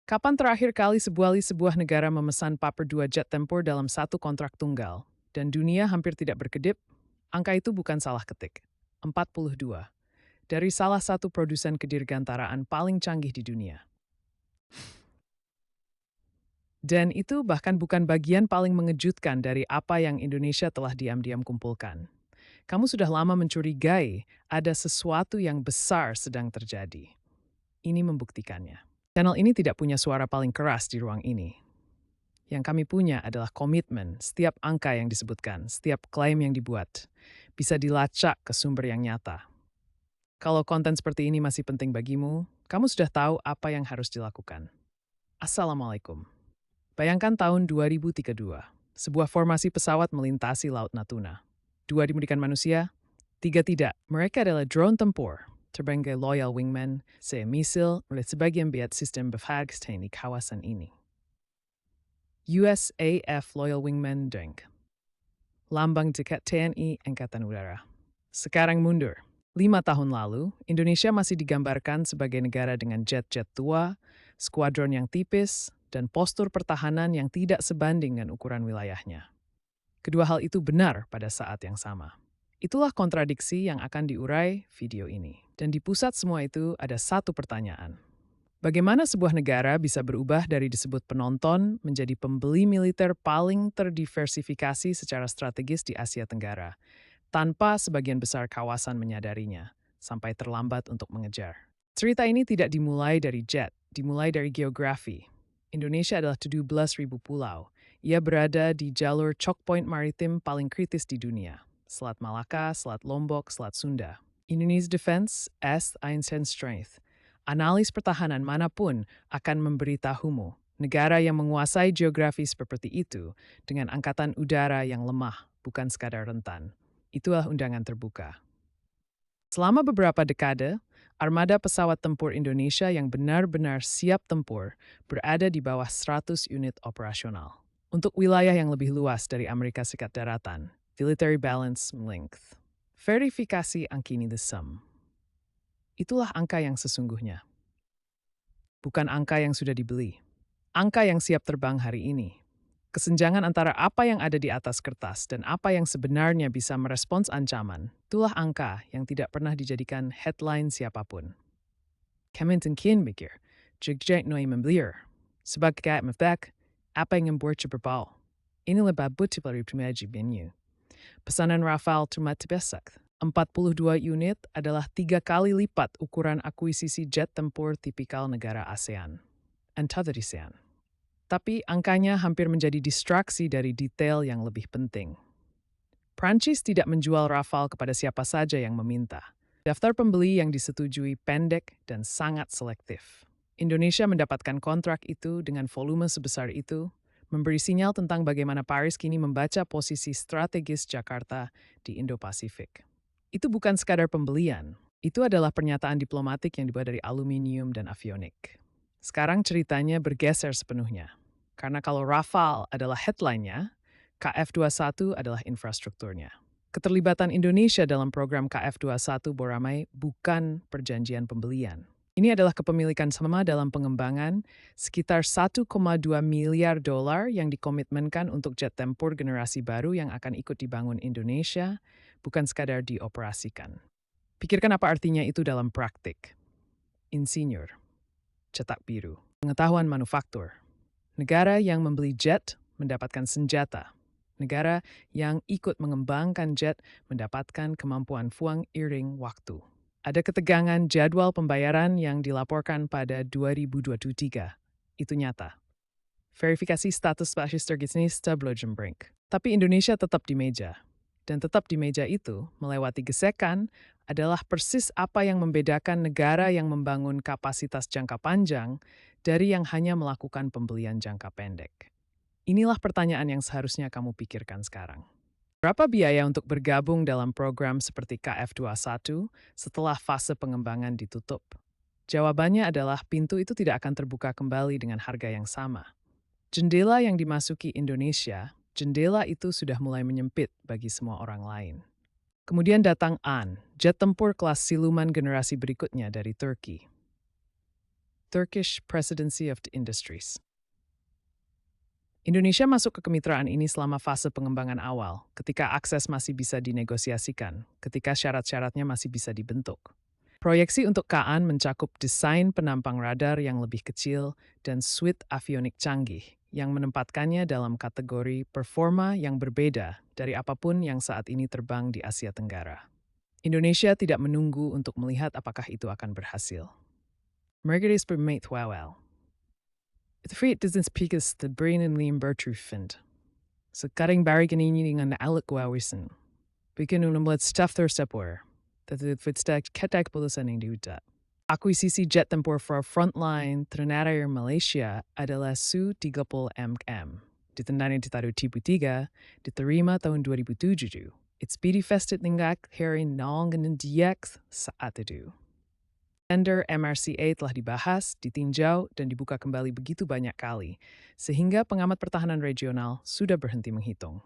Kapan terakhir kali sebuah negara memesan paper 2 jet tempur dalam satu kontrak tunggal, dan dunia hampir tidak berkedip? Angka itu bukan salah ketik. 42. Dari salah satu produsen kedirgantaraan paling canggih di dunia. Dan itu bahkan bukan bagian paling mengejutkan dari apa yang Indonesia telah diam-diam kumpulkan. Kamu sudah lama mencurigai ada sesuatu yang besar sedang terjadi. Ini membuktikannya. Channel ini tidak punya suara paling keras di ruang ini. Yang kami punya adalah komitmen, setiap angka yang disebutkan, setiap klaim yang dibuat, bisa dilacak ke sumber yang nyata. Kalau konten seperti ini masih penting bagimu, kamu sudah tahu apa yang harus dilakukan. Assalamualaikum. Bayangkan tahun 2032, sebuah formasi pesawat melintasi Laut Natuna. 2 dimodikan manusia, 3 tidak. Mereka adalah drone tempur, terbang ke Loyal Wingman, misil oleh sebagian biat sistem befagstein di kawasan ini. USAF Loyal Wingman Drink. Lambang dekat TNI Angkatan Udara. Sekarang mundur. 5 tahun lalu, Indonesia masih digambarkan sebagai negara dengan jet-jet tua, skuadron yang tipis, dan postur pertahanan yang tidak sebanding dengan ukuran wilayahnya. Kedua hal itu benar pada saat yang sama. Itulah kontradiksi yang akan diurai video ini. Dan di pusat semua itu ada satu pertanyaan. Bagaimana sebuah negara bisa berubah dari disebut penonton menjadi pembeli militer paling terdiversifikasi secara strategis di Asia Tenggara, tanpa sebagian besar kawasan menyadarinya, sampai terlambat untuk mengejar? Cerita ini tidak dimulai dari jet, dimulai dari geografi. Indonesia adalah 17.000 pulau. Ia berada di jalur choke point maritim paling kritis di dunia. Selat Malaka, Selat Lombok, Selat Sunda. Indonesia's defense as Einstein's strength. Analis pertahanan manapun akan memberitahumu negara yang menguasai geografi seperti itu dengan angkatan udara yang lemah, bukan sekadar rentan. Itulah undangan terbuka. Selama beberapa dekade, armada pesawat tempur Indonesia yang benar-benar siap tempur berada di bawah 100 unit operasional. Untuk wilayah yang lebih luas dari Amerika Serikat daratan, military balance length. Verifikasi Ankini the sum. Itulah angka yang sesungguhnya. Bukan angka yang sudah dibeli. Angka yang siap terbang hari ini. Kesenjangan antara apa yang ada di atas kertas dan apa yang sebenarnya bisa merespons ancaman, itulah angka yang tidak pernah dijadikan headline siapapun. Kementerian Kin mikir, Jigjek Noi Memblier, sebagai mefek, apa yang membuat berbau. Ini lebih butuh dari primaji venue. Pesanan Rafale Tumat Tebesak, 42 unit adalah 3 kali lipat ukuran akuisisi jet tempur tipikal negara ASEAN. ASEAN. Tapi angkanya hampir menjadi distraksi dari detail yang lebih penting. Prancis tidak menjual Rafale kepada siapa saja yang meminta. Daftar pembeli yang disetujui pendek dan sangat selektif. Indonesia mendapatkan kontrak itu dengan volume sebesar itu, memberi sinyal tentang bagaimana Paris kini membaca posisi strategis Jakarta di Indo-Pasifik. Itu bukan sekadar pembelian, itu adalah pernyataan diplomatik yang dibuat dari aluminium dan avionik. Sekarang ceritanya bergeser sepenuhnya. Karena kalau Rafale adalah headline-nya, KF-21 adalah infrastrukturnya. Keterlibatan Indonesia dalam program KF-21 Boramai bukan perjanjian pembelian. Ini adalah kepemilikan sama dalam pengembangan sekitar 1,2 miliar dolar yang dikomitmenkan untuk jet tempur generasi baru yang akan ikut dibangun Indonesia, bukan sekadar dioperasikan. Pikirkan apa artinya itu dalam praktik. Insinyur, cetak biru, pengetahuan manufaktur. Negara yang membeli jet mendapatkan senjata. Negara yang ikut mengembangkan jet mendapatkan kemampuan fuang iring waktu. Ada ketegangan jadwal pembayaran yang dilaporkan pada 2023. Itu nyata. Verifikasi status basis tergisnis belum brink. Tapi Indonesia tetap di meja. Dan tetap di meja itu, melewati gesekan, adalah persis apa yang membedakan negara yang membangun kapasitas jangka panjang dari yang hanya melakukan pembelian jangka pendek. Inilah pertanyaan yang seharusnya kamu pikirkan sekarang. Berapa biaya untuk bergabung dalam program seperti KF21 setelah fase pengembangan ditutup? Jawabannya adalah pintu itu tidak akan terbuka kembali dengan harga yang sama. Jendela yang dimasuki Indonesia, jendela itu sudah mulai menyempit bagi semua orang lain. Kemudian datang An, jet tempur kelas siluman generasi berikutnya dari Turki. Turkish Presidency of the Industries. Indonesia masuk ke kemitraan ini selama fase pengembangan awal, ketika akses masih bisa dinegosiasikan, ketika syarat-syaratnya masih bisa dibentuk. Proyeksi untuk KAAN mencakup desain penampang radar yang lebih kecil dan suite avionik canggih yang menempatkannya dalam kategori performa yang berbeda dari apapun yang saat ini terbang di Asia Tenggara. Indonesia tidak menunggu untuk melihat apakah itu akan berhasil. Mercedes bermain well. Het feit is spiegels de brain en lean bertrufend. Sekarang barigen ini dengan alek wawissen. Bikin unumlet stuff their stepware. Dat het verstak ketak bulusan yang diudat. Akuisisi jet tempur for frontline Ternate Air Malaysia adalah Su-30 mm. Ditandani di tahun 2003, diterima tahun 2007. It's speedy fested nenggak hari nong dan DX saat itu. Tender MRCA telah dibahas, ditinjau, dan dibuka kembali begitu banyak kali, sehingga pengamat pertahanan regional sudah berhenti menghitung.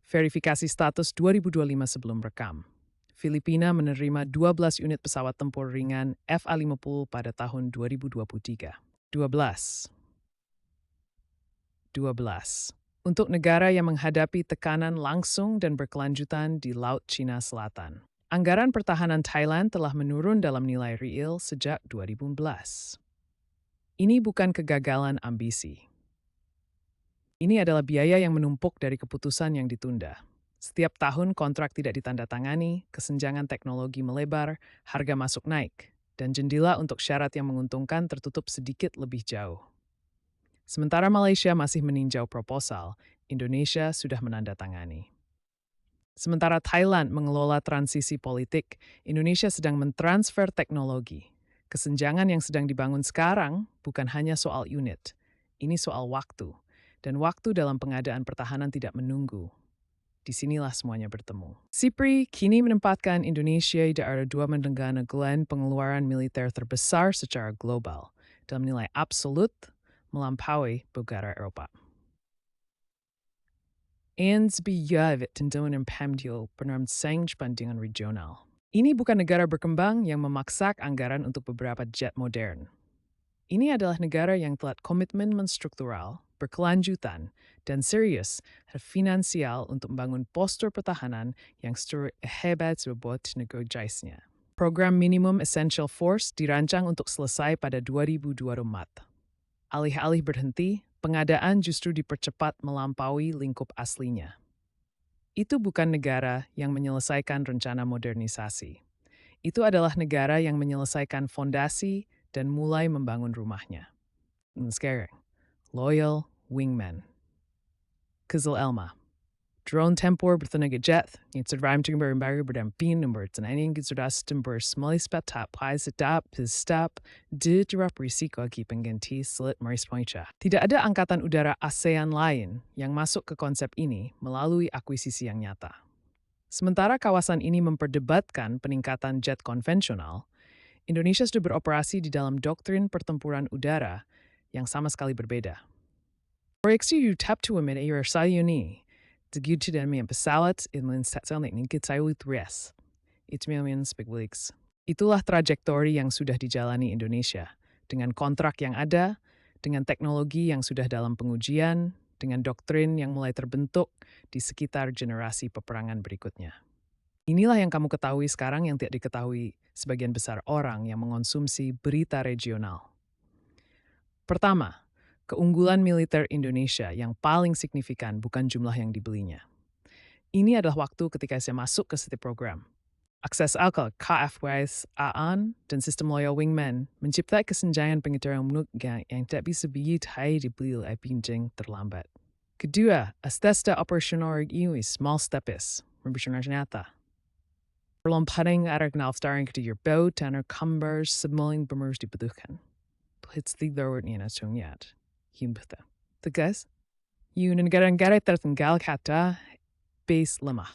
Verifikasi status 2025 sebelum rekam. Filipina menerima 12 unit pesawat tempur ringan FA-50 pada tahun 2023. 12. Untuk negara yang menghadapi tekanan langsung dan berkelanjutan di Laut Cina Selatan. Anggaran pertahanan Thailand telah menurun dalam nilai real sejak 2011. Ini bukan kegagalan ambisi. Ini adalah biaya yang menumpuk dari keputusan yang ditunda. Setiap tahun kontrak tidak ditandatangani, kesenjangan teknologi melebar, harga masuk naik, dan jendela untuk syarat yang menguntungkan tertutup sedikit lebih jauh. Sementara Malaysia masih meninjau proposal, Indonesia sudah menandatangani. Sementara Thailand mengelola transisi politik, Indonesia sedang mentransfer teknologi. Kesenjangan yang sedang dibangun sekarang bukan hanya soal unit, ini soal waktu. Dan waktu dalam pengadaan pertahanan tidak menunggu. Disinilah semuanya bertemu. SIPRI kini menempatkan Indonesia di daerah dua negara pengeluaran militer terbesar secara global, dalam nilai absolut melampaui negara Eropa. Ens bejavet tentuan pamdil penerangsang bandingan regional. Ini bukan negara berkembang yang memaksak anggaran untuk beberapa jet modern. Ini adalah negara yang telah komitmen menstruktural, berkelanjutan, dan serius finansial untuk membangun postur pertahanan yang hebat sebuah negosiasinya. Program Minimum Essential Force dirancang untuk selesai pada 2024. Alih-alih berhenti, pengadaan justru dipercepat melampaui lingkup aslinya. Itu bukan negara yang menyelesaikan rencana modernisasi. Itu adalah negara yang menyelesaikan fondasi dan mulai membangun rumahnya. Sekarang, Loyal Wingman. Kizil Elma. Drone tempur bertenaga jet, yang terdapat timber embargo berdamping nomor tenaning sudah tempur semali sepatap pais sedap stop diterap risiko aki pengganti selit maris poinca. Tidak ada angkatan udara ASEAN lain yang masuk ke konsep ini melalui akuisisi yang nyata. Sementara kawasan ini memperdebatkan peningkatan jet konvensional, Indonesia sudah beroperasi di dalam doktrin pertempuran udara yang sama sekali berbeda. Proyeksi UTAP to emit air sayuni Deguded dan pesawat inland satelit yang diketahui res. Itu spekulix. Itulah trajektori yang sudah dijalani Indonesia, dengan kontrak yang ada, dengan teknologi yang sudah dalam pengujian, dengan doktrin yang mulai terbentuk di sekitar generasi peperangan berikutnya. Inilah yang kamu ketahui sekarang yang tidak diketahui sebagian besar orang yang mengonsumsi berita regional. Pertama, keunggulan militer Indonesia yang paling signifikan bukan jumlah yang dibelinya. Ini adalah waktu ketika saya masuk ke setiap program. Akses akal KFWS, AAN, dan sistem Loyal Wingman menciptakan kesenjangan pengetahuan menurutnya yang tidak bisa dibeli oleh pinjang terlambat. Kedua, asesda operasional ini small steps, mempercayai nyata. Perlompatan arah naftaring ke your boat dan cumbers semuanya bermerus dibutuhkan. Hits the lower in asungnyat. Himbata. Tegas, yun negara-negara tertinggal kata base lemah.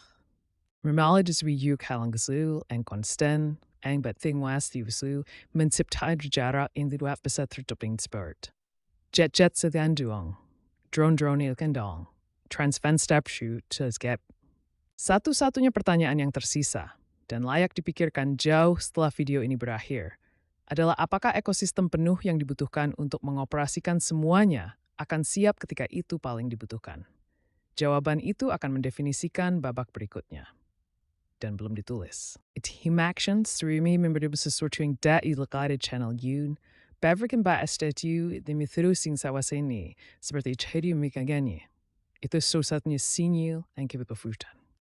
Mermalah diswiyu kalanggasul ang konsten ang bating was diusu menciptakan jarak yang tidak bisa tertutup sport. Jet-jet sedang duong, drone-drone ilkendong, transvenstap shoot gap. Satu-satunya pertanyaan yang tersisa dan layak dipikirkan jauh setelah video ini berakhir adalah apakah ekosistem penuh yang dibutuhkan untuk mengoperasikan semuanya akan siap ketika itu paling dibutuhkan. Jawaban itu akan mendefinisikan babak berikutnya. Dan belum ditulis. It himactions surimi memberi sesuatu yang da ilakade channel yun, bavrikan ba estatu dimithrusin sawaseni, seperti chedi mikagani. Itu satu-satunya sinyal yang kita perlukan.